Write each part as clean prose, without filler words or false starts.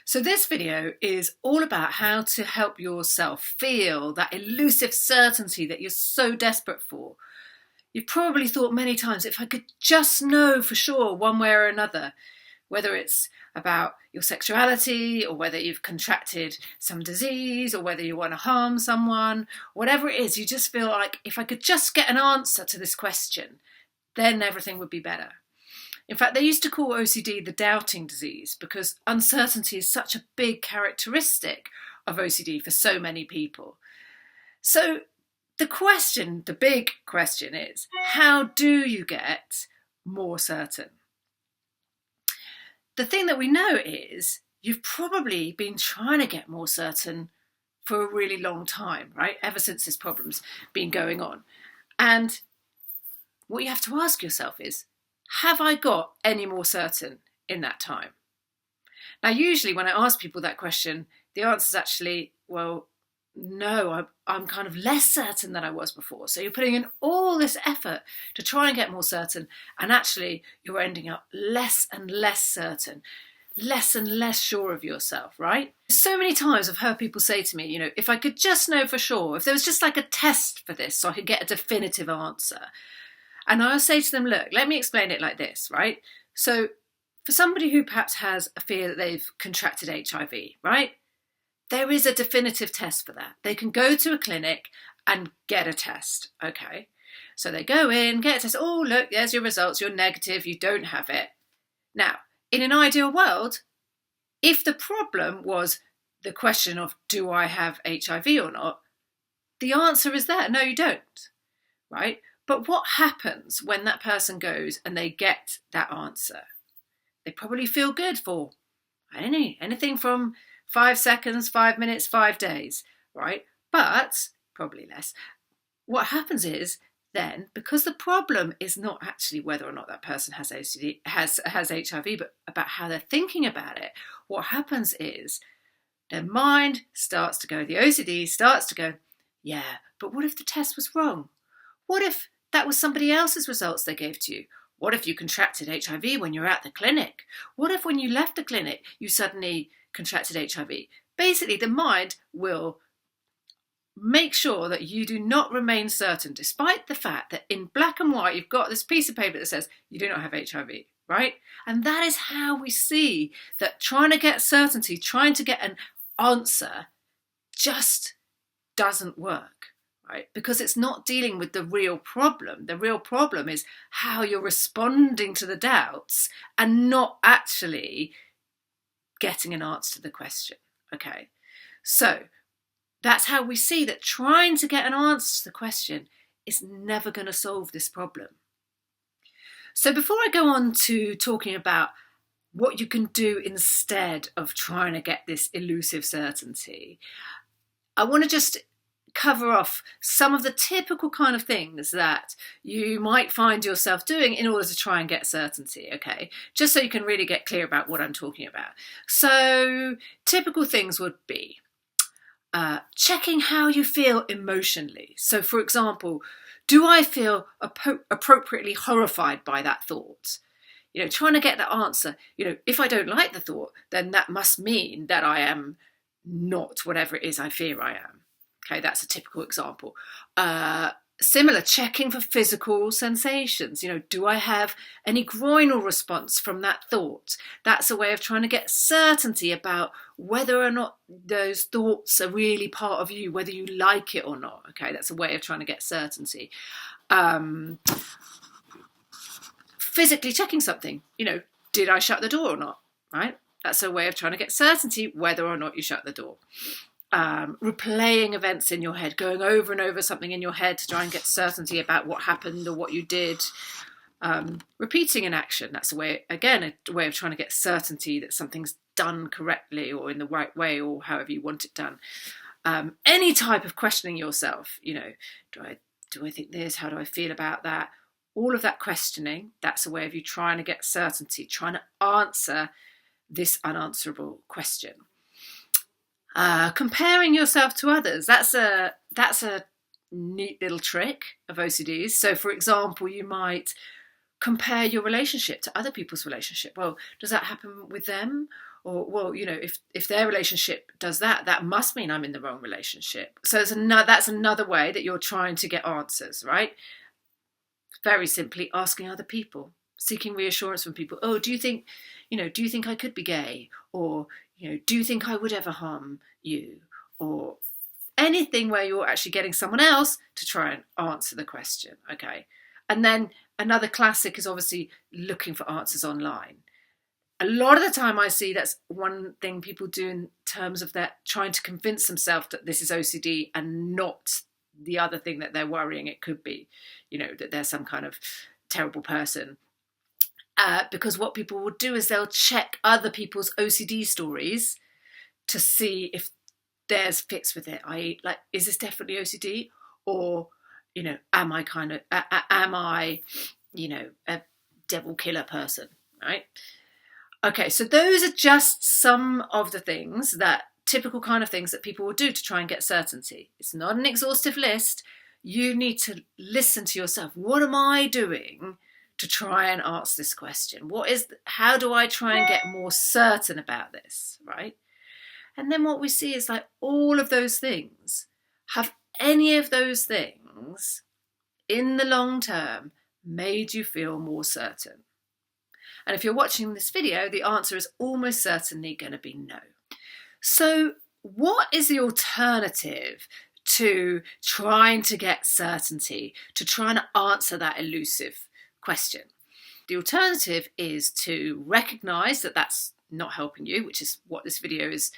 So this video is all about how to help yourself feel that elusive certainty that you're so desperate for. You've probably thought many times, if I could just know for sure one way or another, whether it's about your sexuality or whether you've contracted some disease or whether you want to harm someone, whatever it is, you just feel like if I could just get an answer to this question, then everything would be better. In fact, they used to call OCD the doubting disease because uncertainty is such a big characteristic of OCD for so many people. So the big question is, how do you get more certain? The thing that we know is you've probably been trying to get more certain for a really long time, right? Ever since this problem's been going on. And what you have to ask yourself is, have I got any more certain in that time? Now, usually when I ask people that question, the answer is actually, well, no, I'm kind of less certain than I was before. So you're putting in all this effort to try and get more certain, and actually you're ending up less and less certain, less and less sure of yourself, right? So many times I've heard people say to me, if I could just know for sure, if there was just like a test for this so I could get a definitive answer. And I'll say to them, look, let me explain it like this, right? So for somebody who perhaps has a fear that they've contracted HIV, right? There is a definitive test for that. They can go to a clinic and get a test, okay? So they go in, get a test. Oh, look, there's your results. You're negative. You don't have it. Now, in an ideal world, if the problem was the question of do I have HIV or not, the answer is there. No, you don't, right? But what happens when that person goes and they get that answer? They probably feel good for, I don't know, anything from 5 seconds, 5 minutes, 5 days, right? But probably less. What happens is then, because the problem is not actually whether or not that person has OCD, has HIV, but about how they're thinking about it, what happens is their mind starts to go, the OCD starts to go, yeah, but what if the test was wrong? What if that was somebody else's results they gave to you? What if you contracted HIV when you were at the clinic? What if when you left the clinic, you suddenly contracted HIV? Basically, the mind will make sure that you do not remain certain, despite the fact that in black and white, you've got this piece of paper that says you do not have HIV, right? And that is how we see that trying to get certainty, trying to get an answer just doesn't work. Right? Because it's not dealing with the real problem. The real problem is how you're responding to the doubts and not actually getting an answer to the question. Okay, so that's how we see that trying to get an answer to the question is never going to solve this problem. So before I go on to talking about what you can do instead of trying to get this elusive certainty, I want to just cover off some of the typical kind of things that you might find yourself doing in order to try and get certainty, okay? Just so you can really get clear about what I'm talking about. So typical things would be checking how you feel emotionally. So for example, do I feel appropriately horrified by that thought? Trying to get that answer. If I don't like the thought, then that must mean that I am not whatever it is I fear I am. Okay, that's a typical example. Similar, checking for physical sensations. Do I have any groinal response from that thought? That's a way of trying to get certainty about whether or not those thoughts are really part of you, whether you like it or not. Okay, that's a way of trying to get certainty. Physically checking something. Did I shut the door or not? Right? That's a way of trying to get certainty whether or not you shut the door. Replaying events in your head, going over and over something in your head to try and get certainty about what happened or what you did. Repeating an action, that's a way of trying to get certainty that something's done correctly or in the right way or however you want it done. Any type of questioning yourself, do I think this? How do I feel about that? All of that questioning, that's a way of you trying to get certainty, trying to answer this unanswerable question. Comparing yourself to others, that's a neat little trick of OCDs. So for example, you might compare your relationship to other people's relationship. Well, does that happen with them? Or, well, if their relationship does that, that must mean I'm in the wrong relationship. So that's another way that you're trying to get answers, right? Very simply asking other people, seeking reassurance from people. Oh, do you think I could be gay? Or, do you think I would ever harm you? Or anything where you're actually getting someone else to try and answer the question, okay? And then another classic is obviously looking for answers online. A lot of the time I see that's one thing people do in terms of that, trying to convince themselves that this is OCD and not the other thing that they're worrying it could be, that they're some kind of terrible person. Because what people will do is they'll check other people's OCD stories to see if theirs fits with it. I.e., like, is this definitely OCD? Or, am I a devil killer person, right? Okay, so those are just some of the things typical kind of things that people will do to try and get certainty. It's not an exhaustive list. You need to listen to yourself. What am I doing to try and answer this question? How do I try and get more certain about this, right? And then what we see is like all of those things, have any of those things in the long term made you feel more certain? And if you're watching this video, the answer is almost certainly going to be no. So what is the alternative to trying to get certainty, to trying to answer that elusive question? The alternative is to recognise that that's not helping you, which is what this video is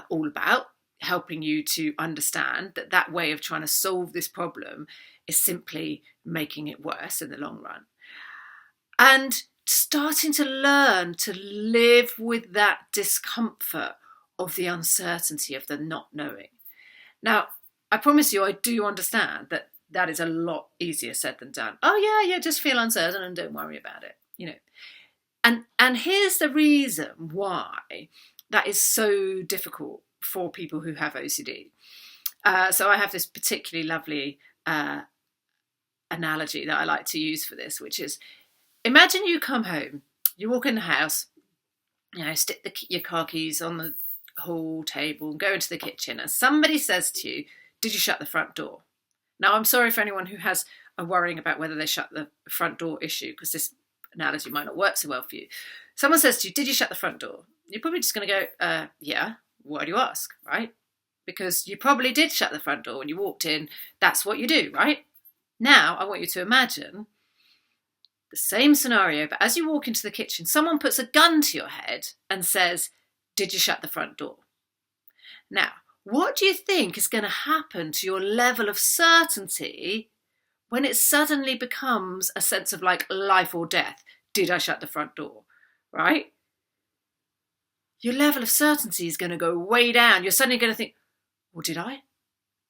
all about, helping you to understand that way of trying to solve this problem is simply making it worse in the long run. And starting to learn to live with that discomfort of the uncertainty of the not knowing. Now, I promise you, I do understand that is a lot easier said than done. Oh yeah, just feel uncertain and don't worry about it, And here's the reason why that is so difficult for people who have OCD. So I have this particularly lovely analogy that I like to use for this, which is, imagine you come home, you walk in the house, stick your car keys on the hall table, go into the kitchen, and somebody says to you, did you shut the front door? Now, I'm sorry for anyone who has a worrying about whether they shut the front door issue, because this analogy might not work so well for you. Someone says to you, did you shut the front door? You're probably just going to go, yeah, why do you ask, right? Because you probably did shut the front door when you walked in. That's what you do, right? Now, I want you to imagine the same scenario, but as you walk into the kitchen, someone puts a gun to your head and says, did you shut the front door? Now, what do you think is going to happen to your level of certainty when it suddenly becomes a sense of like life or death? Did I shut the front door? Right? Your level of certainty is going to go way down. You're suddenly going to think, well, did I?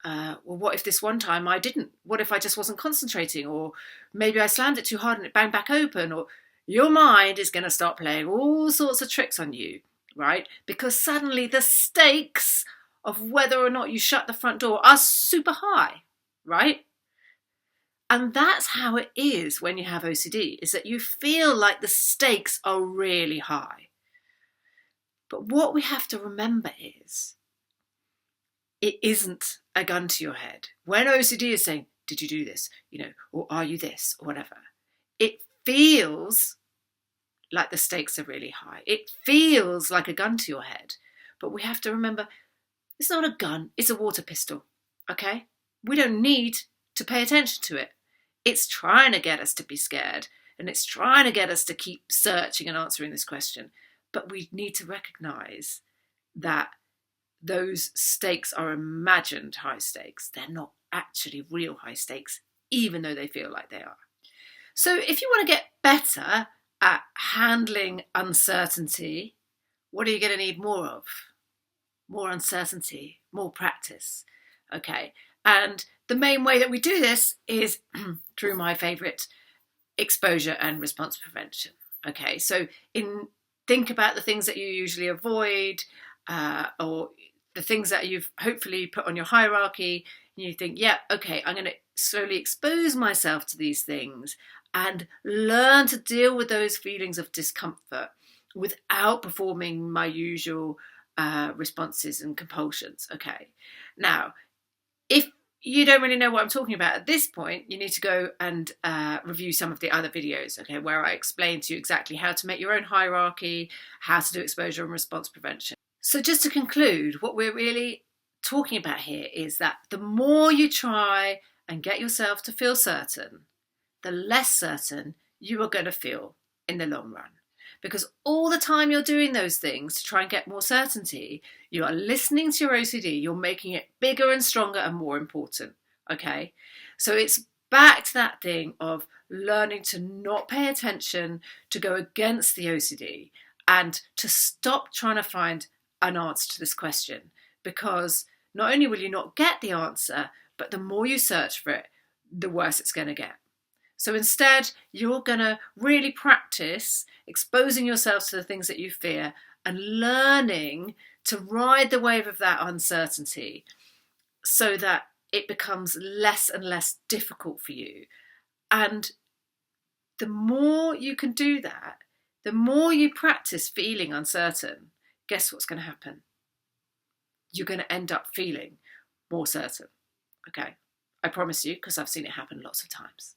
Well, what if this one time I didn't? What if I just wasn't concentrating? Or maybe I slammed it too hard and it banged back open? Or your mind is going to start playing all sorts of tricks on you, right? Because suddenly the stakes of whether or not you shut the front door are super high, right? And that's how it is when you have OCD, is that you feel like the stakes are really high. But what we have to remember is, it isn't a gun to your head. When OCD is saying, did you do this? Or are you this? Or whatever. It feels like the stakes are really high. It feels like a gun to your head. But we have to remember, it's not a gun, it's a water pistol. Okay? We don't need to pay attention to it. It's trying to get us to be scared. And it's trying to get us to keep searching and answering this question. But we need to recognise that those stakes are imagined high stakes. They're not actually real high stakes, even though they feel like they are. So if you want to get better at handling uncertainty, what are you going to need more of? More uncertainty, more practice. Okay. And the main way that we do this is through my favourite, exposure and response prevention. Okay. So think about the things that you usually avoid, or the things that you've hopefully put on your hierarchy, and you think, yeah, okay, I'm going to slowly expose myself to these things and learn to deal with those feelings of discomfort without performing my usual responses and compulsions. Okay. Now, if you don't really know what I'm talking about at this point, you need to go and review some of the other videos, okay, where I explain to you exactly how to make your own hierarchy, how to do exposure and response prevention. So just to conclude, what we're really talking about here is that the more you try and get yourself to feel certain, the less certain you are going to feel in the long run. Because all the time you're doing those things to try and get more certainty, you are listening to your OCD, you're making it bigger and stronger and more important, okay? So it's back to that thing of learning to not pay attention, to go against the OCD, and to stop trying to find an answer to this question. Because not only will you not get the answer, but the more you search for it, the worse it's going to get. So instead, you're going to really practice exposing yourself to the things that you fear and learning to ride the wave of that uncertainty so that it becomes less and less difficult for you. And the more you can do that, the more you practice feeling uncertain, guess what's going to happen? You're going to end up feeling more certain. Okay, I promise you, because I've seen it happen lots of times.